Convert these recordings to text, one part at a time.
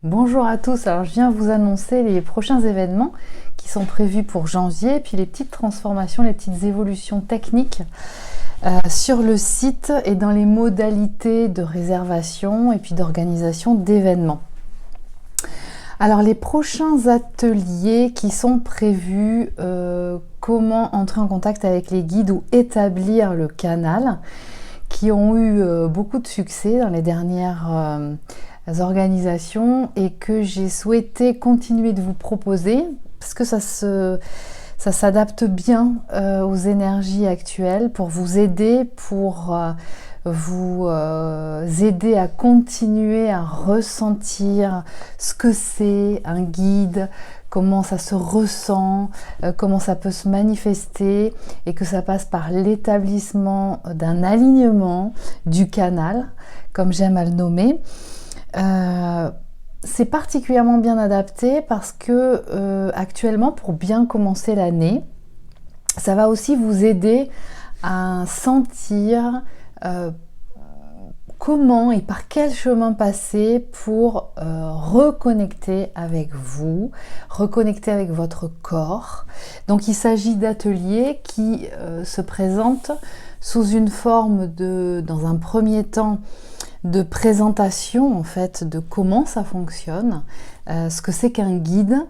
Bonjour à tous, alors je viens vous annoncer les prochains événements qui sont prévus pour janvier, puis les petites transformations, les petites évolutions techniques sur le site et dans les modalités de réservation et puis d'organisation d'événements. Alors les prochains ateliers qui sont prévus, comment entrer en contact avec les guides ou établir le canal, qui ont eu beaucoup de succès dans les dernières organisations et que j'ai souhaité continuer de vous proposer parce que ça s'adapte bien aux énergies actuelles pour vous aider, pour vous aider à continuer à ressentir ce que c'est un guide, comment ça se ressent, comment ça peut se manifester, et que ça passe par l'établissement d'un alignement du canal, comme j'aime à le nommer. C'est particulièrement bien adapté parce que actuellement, pour bien commencer l'année, ça va aussi vous aider à sentir comment et par quel chemin passer pour reconnecter avec vous, reconnecter avec votre corps. Donc il s'agit d'ateliers qui se présentent sous une forme dans un premier temps, de présentation en fait de comment ça fonctionne, ce que c'est qu'un guide,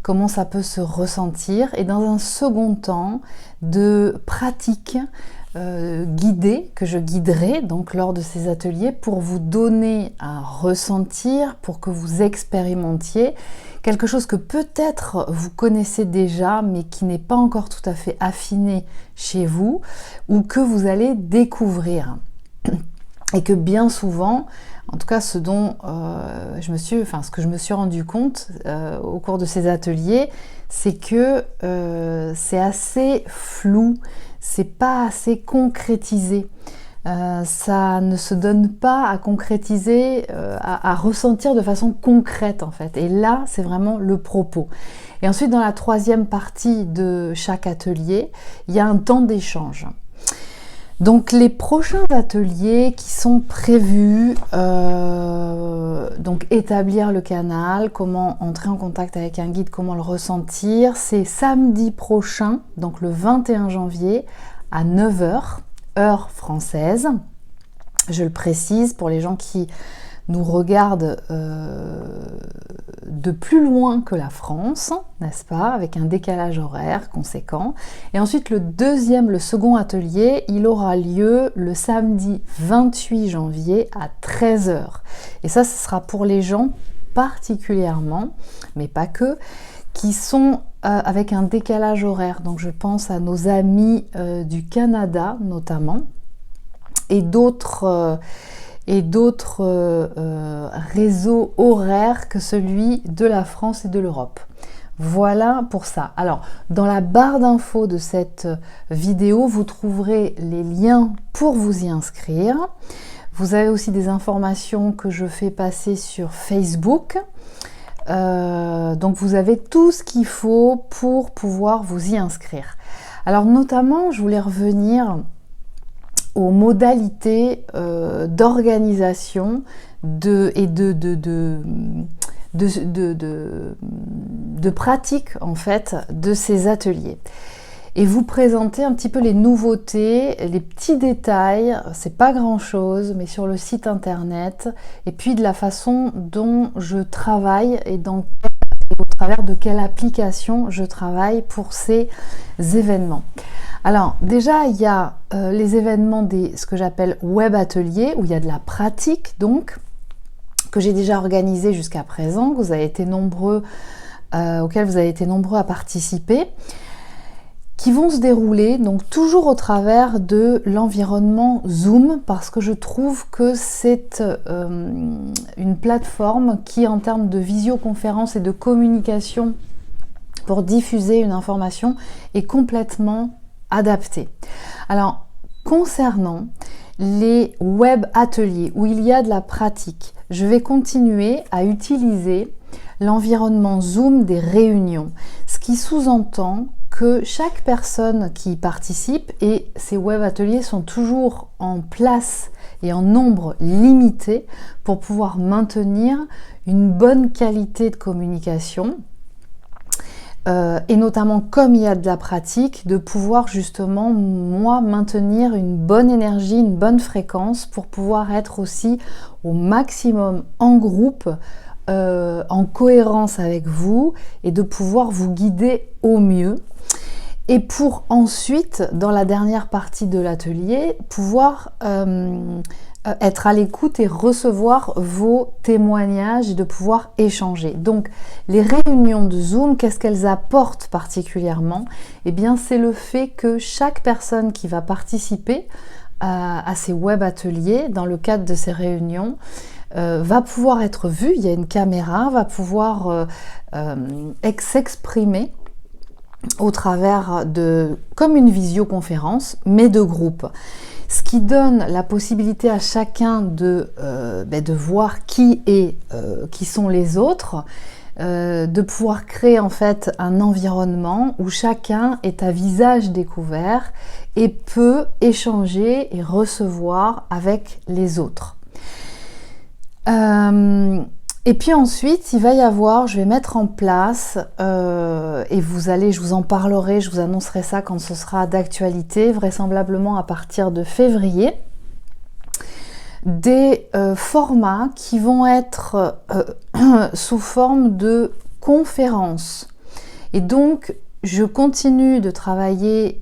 comment ça peut se ressentir, et dans un second temps de pratiques guidées que je guiderai donc lors de ces ateliers pour vous donner à ressentir, pour que vous expérimentiez quelque chose que peut-être vous connaissez déjà mais qui n'est pas encore tout à fait affiné chez vous ou que vous allez découvrir. Et que bien souvent, en tout cas ce que je me suis rendu compte au cours de ces ateliers, c'est que c'est assez flou, c'est pas assez concrétisé. Ça ne se donne pas à concrétiser, à ressentir de façon concrète en fait. Et là, c'est vraiment le propos. Et ensuite, dans la troisième partie de chaque atelier, il y a un temps d'échange. Donc les prochains ateliers qui sont prévus, donc établir le canal, comment entrer en contact avec un guide, comment le ressentir, c'est samedi prochain, donc le 21 janvier à 9h, heure française. Je le précise pour les gens qui nous regardent de plus loin que la France, n'est-ce pas, avec un décalage horaire conséquent. Et ensuite le second atelier, il aura lieu le samedi 28 janvier à 13h. Et ça, ce sera pour les gens particulièrement, mais pas que, qui sont avec un décalage horaire. Donc je pense à nos amis du Canada notamment, et d'autres réseaux horaires que celui de la France et de l'Europe. Voilà pour ça. Alors, dans la barre d'infos de cette vidéo, vous trouverez les liens pour vous y inscrire. Vous avez aussi des informations que je fais passer sur Facebook. Donc, vous avez tout ce qu'il faut pour pouvoir vous y inscrire. Alors, notamment, je voulais revenir aux modalités d'organisation et de pratique en fait de ces ateliers, et vous présenter un petit peu les nouveautés, les petits détails, c'est pas grand chose, mais sur le site internet, et puis de la façon dont je travaille et au travers de quelle application je travaille pour ces événements. Alors déjà, il y a les événements ce que j'appelle web ateliers, où il y a de la pratique, donc, que j'ai déjà organisé jusqu'à présent, auxquels vous avez été nombreux à participer, qui vont se dérouler donc toujours au travers de l'environnement Zoom, parce que je trouve que c'est une plateforme qui, en termes de visioconférence et de communication pour diffuser une information, est complètement adaptée. Alors, concernant les web ateliers où il y a de la pratique, je vais continuer à utiliser l'environnement Zoom des réunions, ce qui sous-entend que chaque personne qui y participe, et ces web ateliers sont toujours en place et en nombre limité pour pouvoir maintenir une bonne qualité de communication, et notamment comme il y a de la pratique, de pouvoir justement moi maintenir une bonne énergie, une bonne fréquence pour pouvoir être aussi au maximum en groupe, en cohérence avec vous et de pouvoir vous guider au mieux. Et pour ensuite, dans la dernière partie de l'atelier, pouvoir être à l'écoute et recevoir vos témoignages et de pouvoir échanger. Donc, les réunions de Zoom, qu'est-ce qu'elles apportent particulièrement? Eh bien, c'est le fait que chaque personne qui va participer à ces web ateliers, dans le cadre de ces réunions, va pouvoir être vue, il y a une caméra, va pouvoir s'exprimer au travers de, comme une visioconférence, mais de groupe. Ce qui donne la possibilité à chacun de voir qui sont les autres, de pouvoir créer en fait un environnement où chacun est à visage découvert et peut échanger et recevoir avec les autres. Et puis ensuite, il va y avoir, je vais mettre en place, et je vous en parlerai, je vous annoncerai ça quand ce sera d'actualité, vraisemblablement à partir de février, des formats qui vont être sous forme de conférences. Et donc, je continue de travailler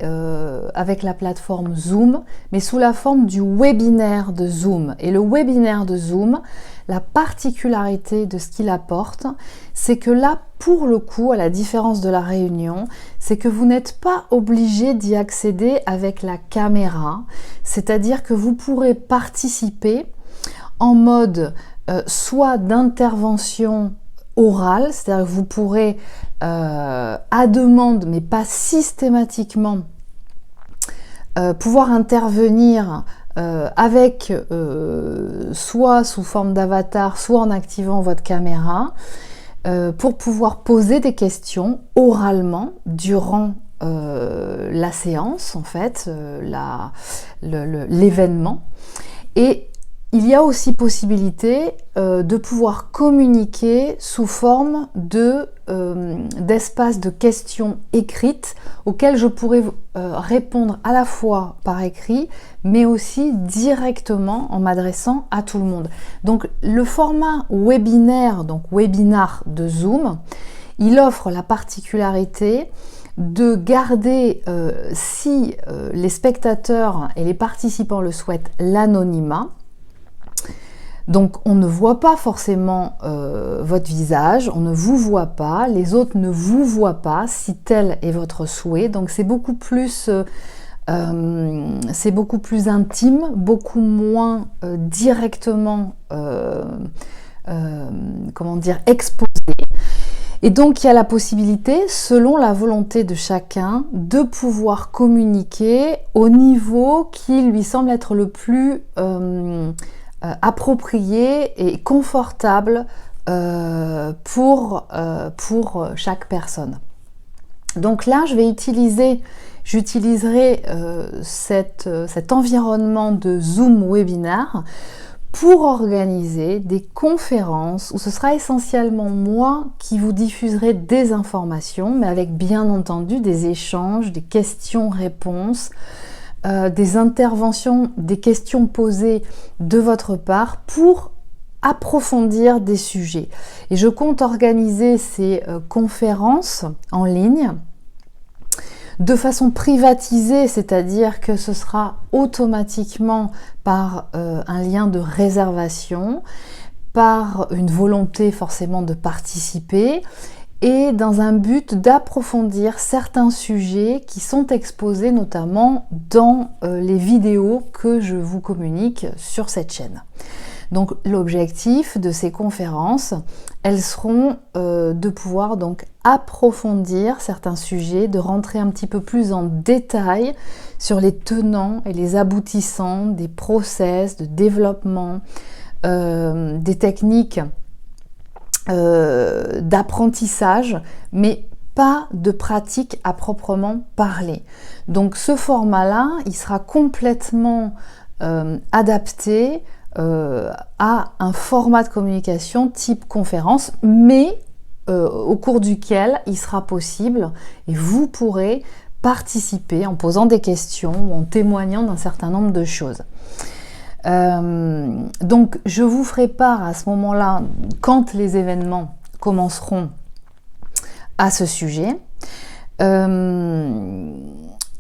avec la plateforme Zoom, mais sous la forme du webinaire de Zoom. Et le webinaire de Zoom, la particularité de ce qu'il apporte, c'est que là, pour le coup, à la différence de la réunion, c'est que vous n'êtes pas obligé d'y accéder avec la caméra, c'est-à-dire que vous pourrez participer en mode soit d'intervention orale, c'est-à-dire que vous pourrez à demande, mais pas systématiquement, pouvoir intervenir avec soit sous forme d'avatar, soit en activant votre caméra, pour pouvoir poser des questions oralement durant la séance, en fait, l'événement. Et il y a aussi possibilité de pouvoir communiquer sous forme d'espace de questions écrites auxquelles je pourrais répondre à la fois par écrit, mais aussi directement en m'adressant à tout le monde. Donc le format webinaire, donc webinar de Zoom, il offre la particularité de garder, si les spectateurs et les participants le souhaitent, l'anonymat. Donc on ne voit pas forcément votre visage, on ne vous voit pas, les autres ne vous voient pas si tel est votre souhait. Donc c'est beaucoup plus intime, beaucoup moins directement exposé. Et donc il y a la possibilité, selon la volonté de chacun, de pouvoir communiquer au niveau qui lui semble être le plus approprié et confortable pour chaque personne. Donc là, j'utiliserai cet environnement de Zoom webinar pour organiser des conférences où ce sera essentiellement moi qui vous diffuserai des informations, mais avec bien entendu des échanges, des questions-réponses, des interventions, des questions posées de votre part pour approfondir des sujets. Et je compte organiser ces conférences en ligne de façon privatisée, c'est-à-dire que ce sera automatiquement par un lien de réservation, par une volonté forcément de participer, et dans un but d'approfondir certains sujets qui sont exposés notamment dans les vidéos que je vous communique sur cette chaîne. Donc l'objectif de ces conférences, elles seront de pouvoir donc approfondir certains sujets, de rentrer un petit peu plus en détail sur les tenants et les aboutissants des process de développement, des techniques d'apprentissage, mais pas de pratique à proprement parler. Donc ce format-là, il sera complètement adapté à un format de communication type conférence, mais au cours duquel il sera possible et vous pourrez participer en posant des questions ou en témoignant d'un certain nombre de choses. Donc je vous ferai part à ce moment-là, quand les événements commenceront, à ce sujet.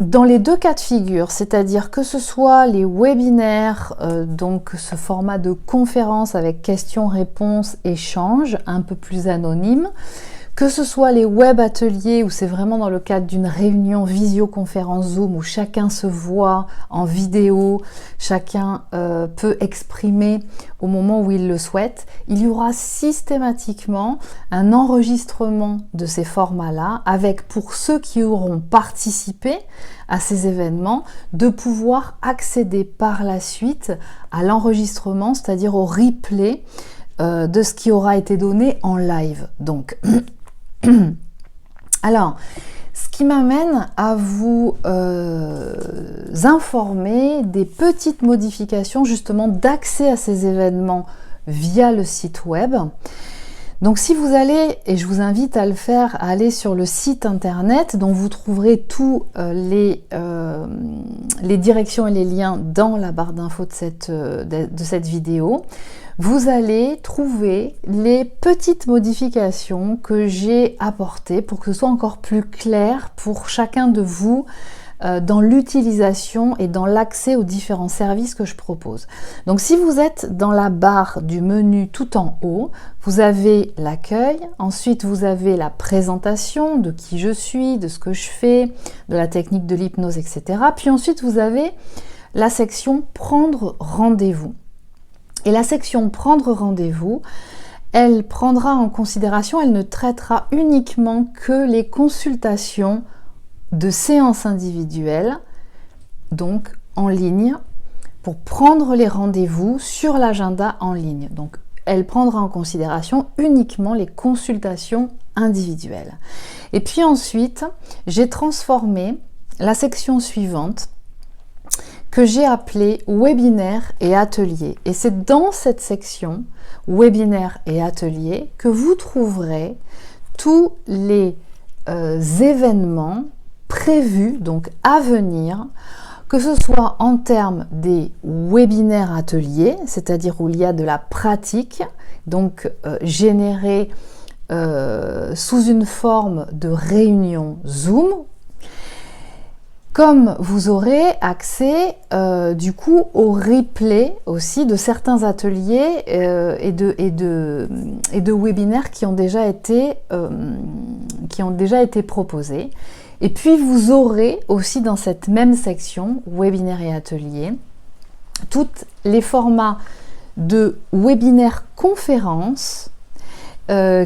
Dans les deux cas de figure, c'est-à-dire que ce soit les webinaires, donc ce format de conférence avec questions-réponses, échanges, un peu plus anonyme, que ce soit les web ateliers où c'est vraiment dans le cadre d'une réunion visioconférence Zoom où chacun se voit en vidéo, chacun peut exprimer au moment où il le souhaite, il y aura systématiquement un enregistrement de ces formats-là avec, pour ceux qui auront participé à ces événements, de pouvoir accéder par la suite à l'enregistrement, c'est-à-dire au replay de ce qui aura été donné en live. Donc, alors, ce qui m'amène à vous informer des petites modifications justement d'accès à ces événements via le site web. Donc si vous allez, et je vous invite à le faire, à aller sur le site internet dont vous trouverez tous les directions et les liens dans la barre d'infos de cette vidéo, vous allez trouver les petites modifications que j'ai apportées pour que ce soit encore plus clair pour chacun de vous dans l'utilisation et dans l'accès aux différents services que je propose. Donc si vous êtes dans la barre du menu tout en haut, vous avez l'accueil, ensuite vous avez la présentation de qui je suis, de ce que je fais, de la technique de l'hypnose, etc. Puis ensuite vous avez la section prendre rendez-vous. Et la section prendre rendez-vous, elle prendra en considération, elle ne traitera uniquement que les consultations de séances individuelles, donc en ligne, pour prendre les rendez-vous sur l'agenda en ligne. Donc, elle prendra en considération uniquement les consultations individuelles. Et puis ensuite, j'ai transformé la section suivante que j'ai appelée webinaire et atelier. Et c'est dans cette section webinaire et atelier que vous trouverez tous les événements prévus, donc à venir, que ce soit en termes des webinaires ateliers, c'est-à-dire où il y a de la pratique, donc générée sous une forme de réunion Zoom, comme vous aurez accès du coup au replay aussi de certains ateliers et de webinaires qui ont déjà été proposés. Et puis vous aurez aussi dans cette même section webinaire et atelier tous les formats de webinaires conférences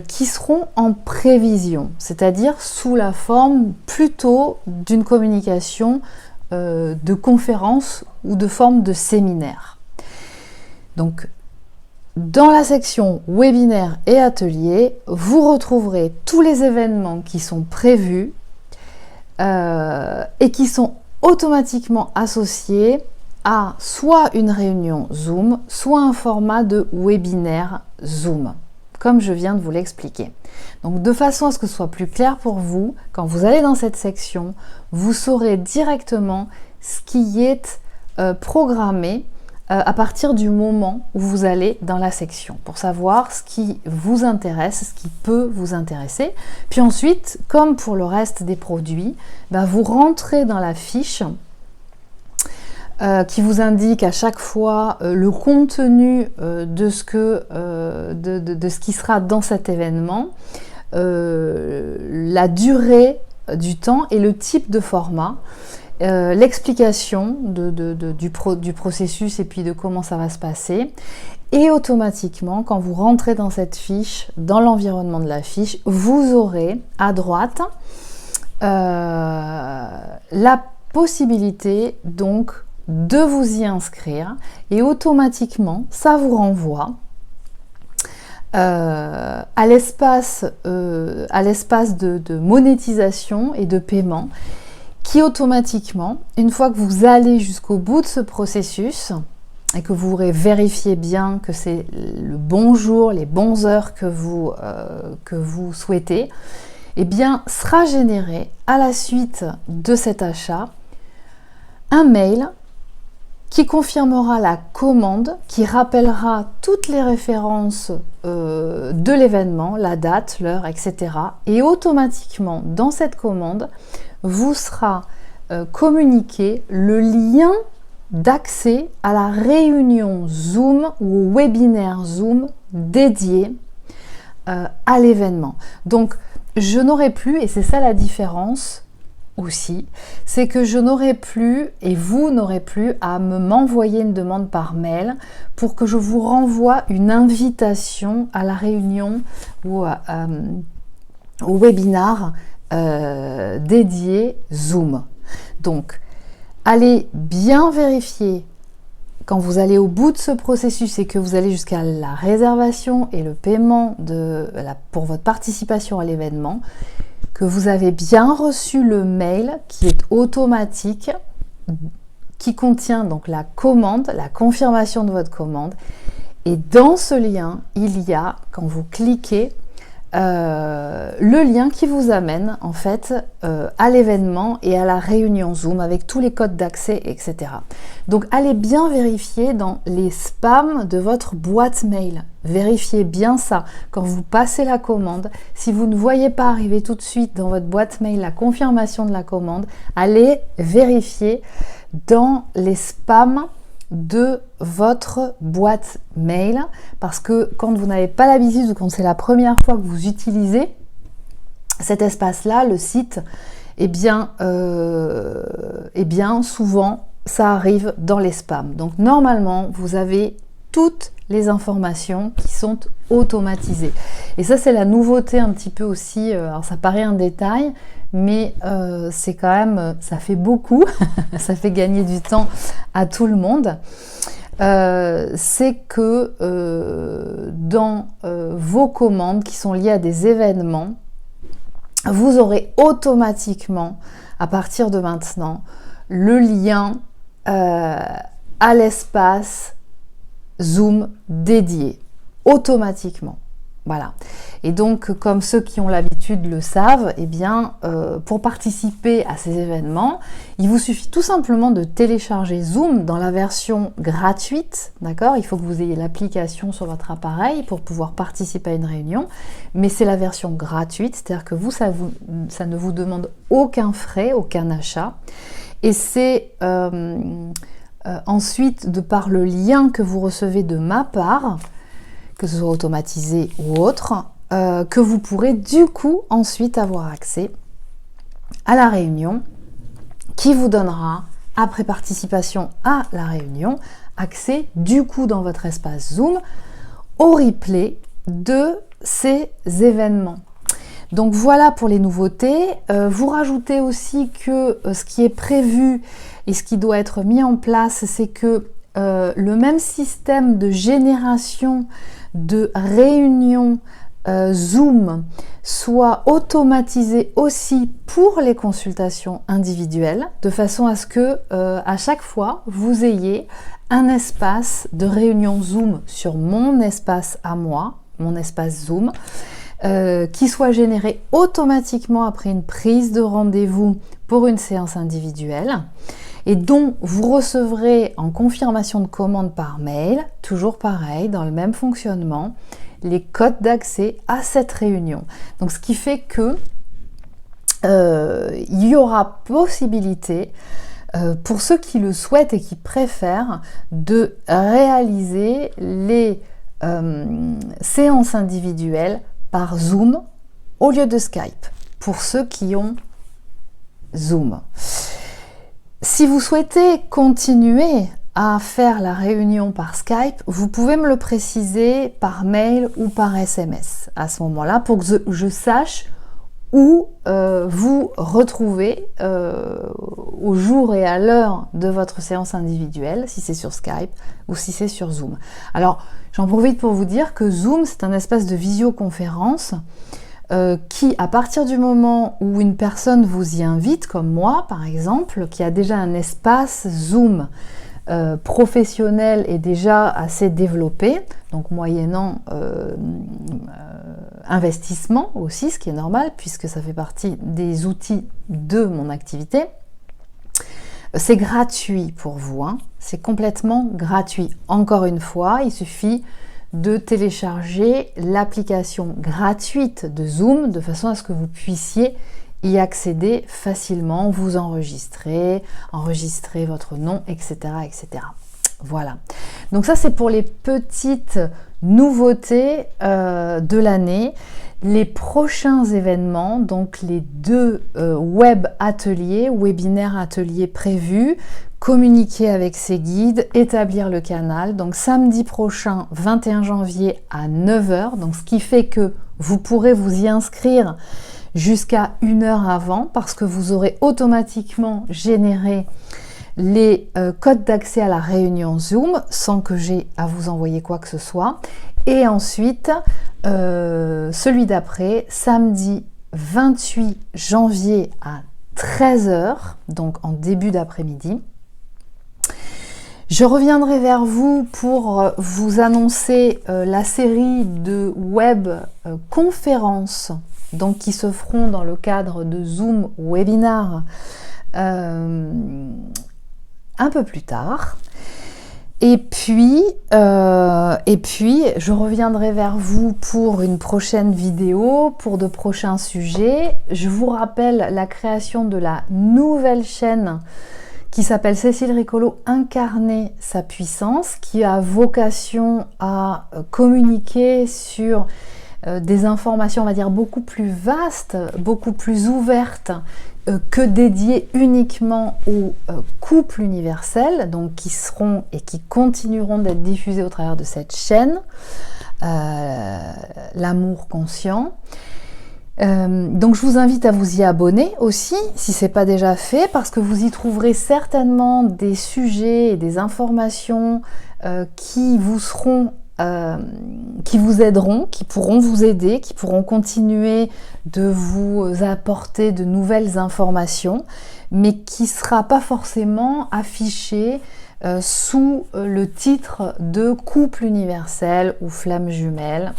qui seront en prévision, c'est-à-dire sous la forme plutôt d'une communication de conférence ou de forme de séminaire. Donc, dans la section webinaire et atelier, vous retrouverez tous les événements qui sont prévus et qui sont automatiquement associés à soit une réunion Zoom, soit un format de webinaire Zoom, comme je viens de vous l'expliquer. Donc de façon à ce que ce soit plus clair pour vous, quand vous allez dans cette section, vous saurez directement ce qui est programmé à partir du moment où vous allez dans la section, pour savoir ce qui vous intéresse, ce qui peut vous intéresser. Puis ensuite, comme pour le reste des produits, vous rentrez dans la fiche qui vous indique à chaque fois le contenu de ce qui sera dans cet événement, la durée du temps et le type de format, l'explication du processus et puis de comment ça va se passer. Et automatiquement, quand vous rentrez dans cette fiche, dans l'environnement de la fiche, vous aurez à droite la possibilité donc de vous y inscrire et automatiquement ça vous renvoie à l'espace de monétisation et de paiement qui automatiquement, une fois que vous allez jusqu'au bout de ce processus et que vous aurez vérifié bien que c'est le bon jour, les bonnes heures que vous souhaitez, eh bien, sera généré à la suite de cet achat un mail qui confirmera la commande, qui rappellera toutes les références de l'événement, la date, l'heure, etc. Et automatiquement, dans cette commande, vous sera communiqué le lien d'accès à la réunion Zoom ou au webinaire Zoom dédié à l'événement. Donc, je n'aurai plus, et c'est ça la différence aussi, c'est que je n'aurai plus, et vous n'aurez plus, à m'envoyer une demande par mail pour que je vous renvoie une invitation à la réunion ou au webinar dédié Zoom. Donc, allez bien vérifier quand vous allez au bout de ce processus et que vous allez jusqu'à la réservation et le paiement pour votre participation à l'événement, que vous avez bien reçu le mail qui est automatique, qui contient donc la commande, la confirmation de votre commande. Et dans ce lien, il y a, quand vous cliquez, le lien qui vous amène en fait à l'événement et à la réunion Zoom avec tous les codes d'accès, etc. Donc allez bien vérifier dans les spams de votre boîte mail. Vérifiez bien ça quand vous passez la commande. Si vous ne voyez pas arriver tout de suite dans votre boîte mail la confirmation de la commande, allez vérifier dans les spams de votre boîte mail, parce que quand vous n'avez pas l'habitude ou quand c'est la première fois que vous utilisez cet espace-là, le site, eh bien souvent ça arrive dans les spams. Donc normalement vous avez toutes les informations qui sont automatisées. Et ça c'est la nouveauté un petit peu aussi, alors ça paraît un détail, mais c'est quand même, ça fait beaucoup, ça fait gagner du temps à tout le monde. C'est que dans vos commandes qui sont liées à des événements, vous aurez automatiquement, à partir de maintenant, le lien à l'espace Zoom dédié, automatiquement. Voilà. Et donc, comme ceux qui ont l'habitude le savent, eh bien, pour participer à ces événements, il vous suffit tout simplement de télécharger Zoom dans la version gratuite, d'accord? Il faut que vous ayez l'application sur votre appareil pour pouvoir participer à une réunion, mais c'est la version gratuite, c'est-à-dire que vous, ça ne vous demande aucun frais, aucun achat, et c'est ensuite, de par le lien que vous recevez de ma part, que ce soit automatisé ou autre, que vous pourrez du coup ensuite avoir accès à la réunion qui vous donnera, après participation à la réunion, accès du coup dans votre espace Zoom au replay de ces événements. Donc voilà pour les nouveautés. Vous rajoutez aussi que ce qui est prévu et ce qui doit être mis en place, c'est que le même système de génération de réunions Zoom soit automatisé aussi pour les consultations individuelles, de façon à ce que à chaque fois vous ayez un espace de réunion Zoom sur mon espace à moi, mon espace Zoom, qui soit généré automatiquement après une prise de rendez-vous pour une séance individuelle, et dont vous recevrez en confirmation de commande par mail, toujours pareil, dans le même fonctionnement, les codes d'accès à cette réunion. Donc ce qui fait que il y aura possibilité, pour ceux qui le souhaitent et qui préfèrent, de réaliser les séances individuelles par Zoom au lieu de Skype, pour ceux qui ont Zoom. Si vous souhaitez continuer à faire la réunion par Skype, vous pouvez me le préciser par mail ou par SMS à ce moment-là, pour que je sache ou vous retrouvez au jour et à l'heure de votre séance individuelle, si c'est sur Skype ou si c'est sur Zoom. Alors, j'en profite pour vous dire que Zoom, c'est un espace de visioconférence qui, à partir du moment où une personne vous y invite, comme moi par exemple, qui a déjà un espace Zoom professionnel et déjà assez développé, donc moyennant investissement aussi, ce qui est normal puisque ça fait partie des outils de mon activité. C'est gratuit pour vous, hein. C'est complètement gratuit. Encore une fois, il suffit de télécharger l'application gratuite de Zoom de façon à ce que vous puissiez y accéder facilement, vous enregistrer votre nom, etc., etc. Voilà. Donc ça, c'est pour les petites nouveautés de l'année. Les prochains événements, donc les 2 webinaires ateliers prévus, communiquer avec ses guides, établir le canal. Donc samedi prochain, 21 janvier à 9 h, donc ce qui fait que vous pourrez vous y inscrire jusqu'à 1 heure avant parce que vous aurez automatiquement généré les codes d'accès à la réunion Zoom sans que j'ai à vous envoyer quoi que ce soit. Et ensuite, celui d'après, samedi 28 janvier à 13 h, donc en début d'après-midi. Je reviendrai vers vous pour vous annoncer la série de web conférences donc qui se feront dans le cadre de Zoom Webinar un peu plus tard. Et puis, je reviendrai vers vous pour une prochaine vidéo, pour de prochains sujets. Je vous rappelle la création de la nouvelle chaîne qui s'appelle Cécile Ricolo, Incarner sa puissance, qui a vocation à communiquer sur des informations, on va dire, beaucoup plus vastes, beaucoup plus ouvertes, que dédiées uniquement au couple universel, donc qui seront et qui continueront d'être diffusées au travers de cette chaîne, l'amour conscient. Donc je vous invite à vous y abonner aussi, si ce n'est pas déjà fait, parce que vous y trouverez certainement des sujets et des informations qui vous seront qui vous aideront, qui pourront vous aider, qui pourront continuer de vous apporter de nouvelles informations, mais qui ne sera pas forcément affiché sous le titre de couple universel ou flamme jumelle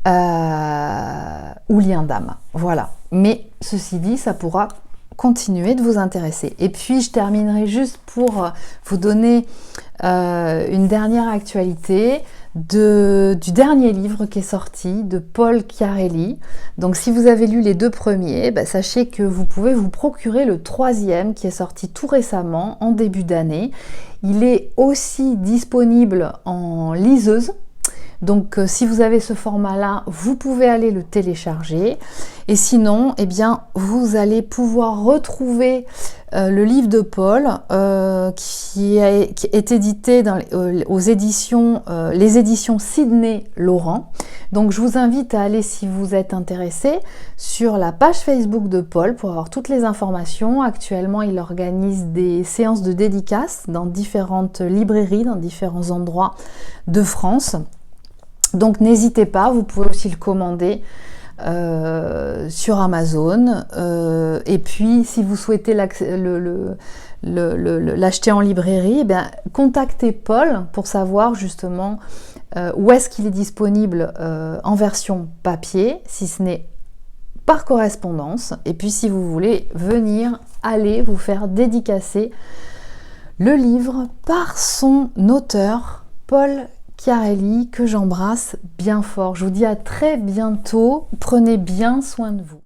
ou lien d'âme. Voilà. Mais ceci dit, ça pourra continuer de vous intéresser. Et puis je terminerai juste pour vous donner une dernière actualité du dernier livre qui est sorti de Paul Chiarelli. Donc si vous avez lu les 2 premiers, sachez que vous pouvez vous procurer le 3e qui est sorti tout récemment en début d'année. Il est aussi disponible en liseuse. Donc si vous avez ce format-là, vous pouvest aller le télécharger. Et sinon, eh bien, vous allez pouvoir retrouver le livre de Paul qui est édité dans les éditions Sidney Laurent. Donc je vous invite à aller, si vous êtes intéressé, sur la page Facebook de Paul pour avoir toutes les informations. Actuellement, il organise des séances de dédicaces dans différentes librairies, dans différents endroits de France. Donc n'hésitez pas, vous pouvez aussi le commander sur Amazon. Et puis si vous souhaitez l'acheter en librairie, eh bien, contactez Paul pour savoir justement où est-ce qu'il est disponible en version papier, si ce n'est par correspondance. Et puis si vous voulez venir, aller vous faire dédicacer le livre par son auteur, Paul Chiarelli, que j'embrasse bien fort. Je vous dis à très bientôt. Prenez bien soin de vous.